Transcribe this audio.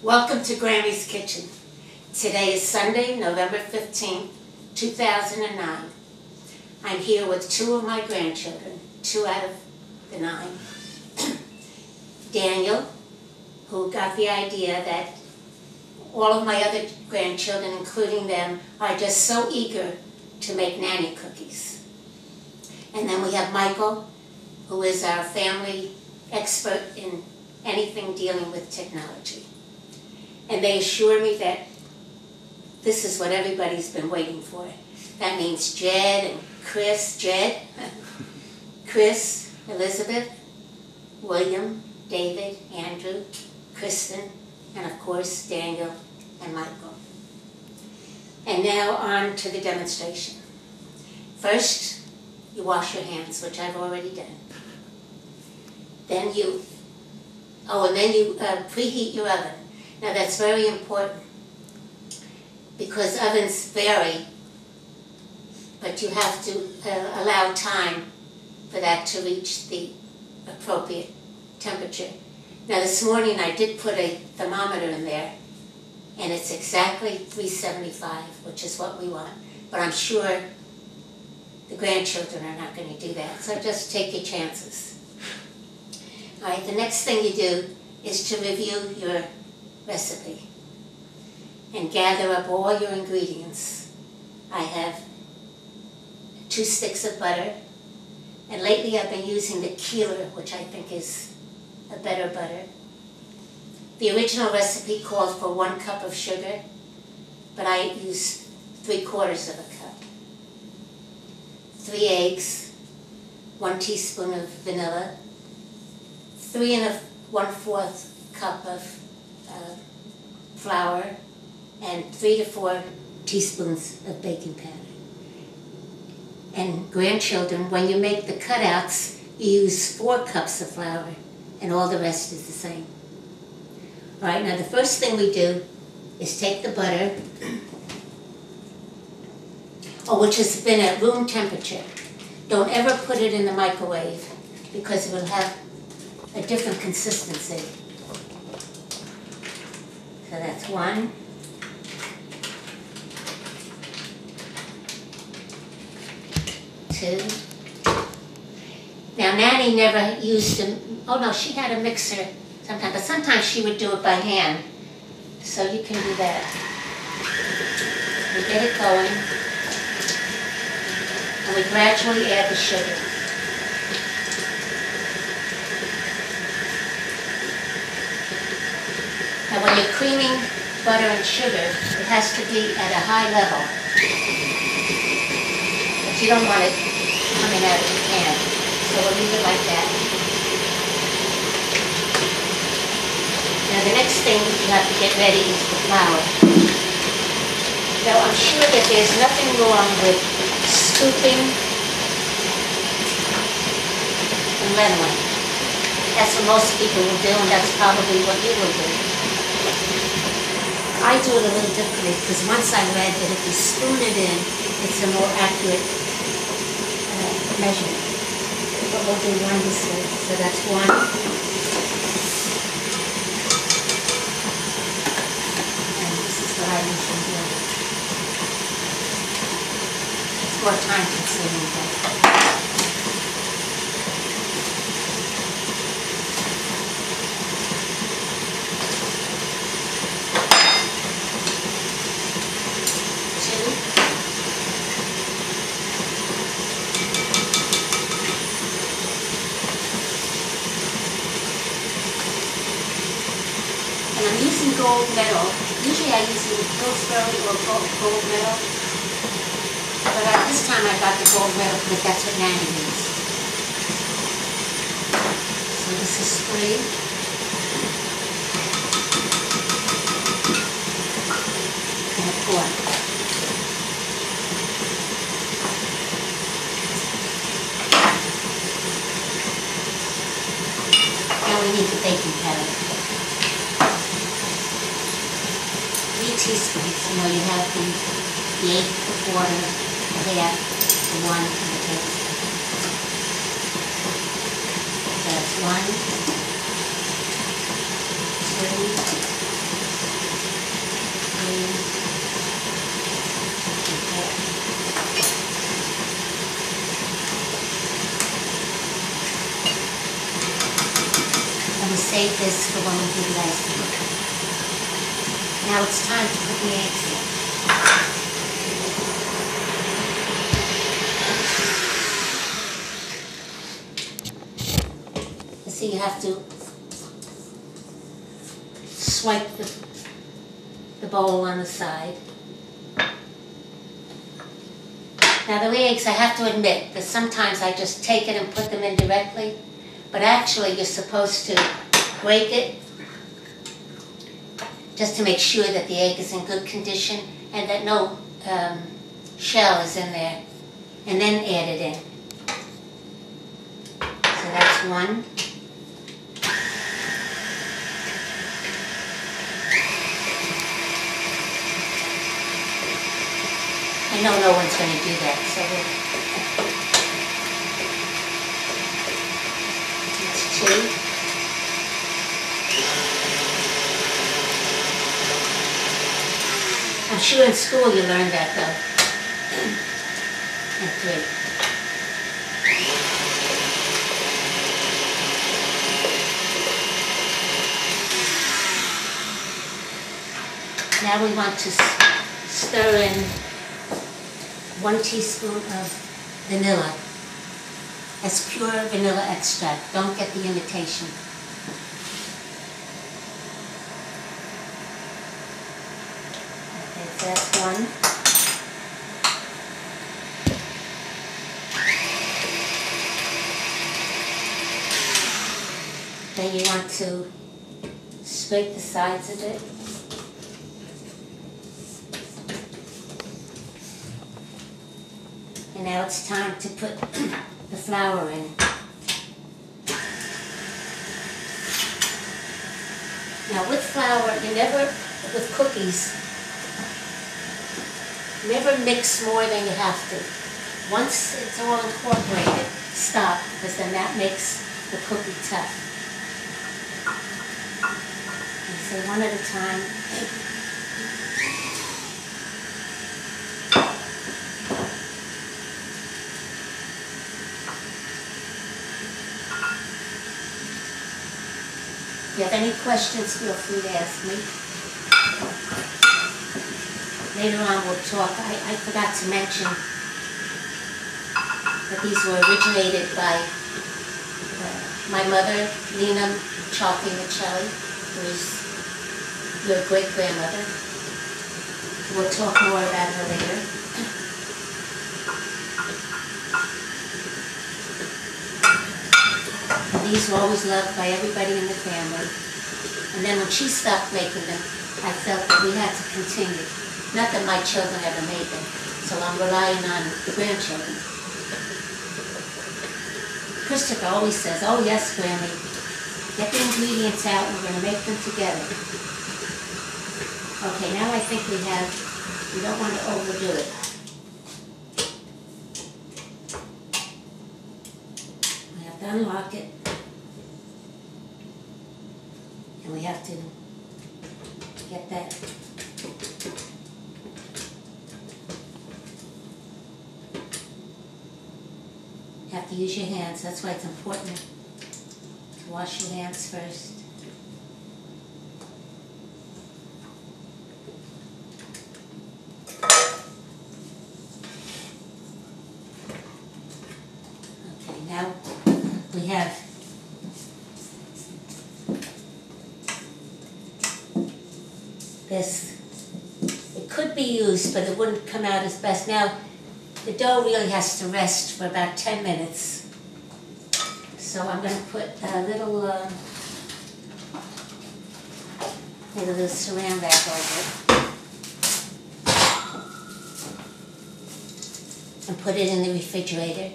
Welcome to Grammy's Kitchen. Today is Sunday, November 15th, 2009. I'm here with two of my grandchildren, 2 out of the 9. Daniel, who got the idea that all of my other grandchildren, including them, are just so eager to make Nannie cookies. And then we have Michael, who is our family expert in anything dealing with technology. And they assure me that this is what everybody's been waiting for. That means Jed and Chris, Chris, Elizabeth, William, David, Andrew, Kristen, and of course Daniel and Michael. And now on to the demonstration. First, you wash your hands, which I've already done. Then you preheat your oven. Now that's very important because ovens vary, but you have to allow time for that to reach the appropriate temperature. Now this morning I did put a thermometer in there and it's exactly 375, which is what we want. But I'm sure the grandchildren are not going to do that, so just take your chances. All right, the next thing you do is to review your recipe and gather up all your ingredients. I have 2 sticks of butter, and lately I've been using the Keeler, which I think is a better butter. The original recipe called for 1 cup of sugar, but I use 3/4 of a cup. 3 eggs, 1 teaspoon of vanilla, 3 1/4 cup of flour, and 3 to 4 teaspoons of baking powder. And grandchildren, when you make the cutouts, you use 4 cups of flour, and all the rest is the same. All right, now the first thing we do is take the butter, which has been at room temperature. Don't ever put it in the microwave because it will have a different consistency. So that's 1. 2. Now Nannie never used she had a mixer sometimes, but sometimes she would do it by hand. So you can do that. We get it going, and we gradually add the sugar. Now when you're creaming butter and sugar, it has to be at a high level. But you don't want it coming out of the pan. So we'll leave it like that. Now the next thing you have to get ready is the flour. Now I'm sure that there's nothing wrong with scooping and leveling. That's what most people will do, and that's probably what you will do. I do it a little differently because once I read that if you spoon it in, it's a more accurate measurement. But we'll do 1 this way. So that's 1. And this is what I usually do. It's more time consuming, but I'm using gold medal. Usually I use either Pillsbury or gold medal. But this time I got the gold medal because that's what Nannie used. So this is 3. And a 4. Now we need the baking powder. 3 teaspoons. You know, you have the 1/8, the 1/4, the 1/2, the 1, and the tablespoon. So that's 1, 2, this for when we do the ice cream. Now it's time to put the eggs in. You see, you have to swipe the bowl on the side. Now the eggs, I have to admit that sometimes I just take it and put them in directly, but actually you're supposed to break it just to make sure that the egg is in good condition and that no shell is in there, and then add it in. So that's one. I know no one's going to do that, so that's two. I'm sure in school you learned that though. And three. Now we want to stir in 1 teaspoon of vanilla. That's pure vanilla extract. Don't get the imitation. Okay, so that's one. Then you want to scrape the sides of it. And now it's time to put the flour in. Now with flour, with cookies, never mix more than you have to. Once it's all incorporated, stop, because then that makes the cookie tough. And so one at a time. If you have any questions, feel free to ask me. Later on we'll talk. I forgot to mention that these were originated by my mother, Lena Michelli, who is your great-grandmother. We'll talk more about her later. These were always loved by everybody in the family. And then when she stopped making them, I felt that we had to continue. Not that my children ever made them, so I'm relying on the grandchildren. Christopher always says, "Oh yes, Grammy, get the ingredients out and we're going to make them together." Okay, now I think we don't want to overdo it. We have to unlock it. And we have to get that. You have to use your hands. That's why it's important to wash your hands first. Okay, now we have this. It could be used, but it wouldn't come out as best. Now, the dough really has to rest for about 10 minutes. So I'm going to put a little saran wrap over it. And put it in the refrigerator.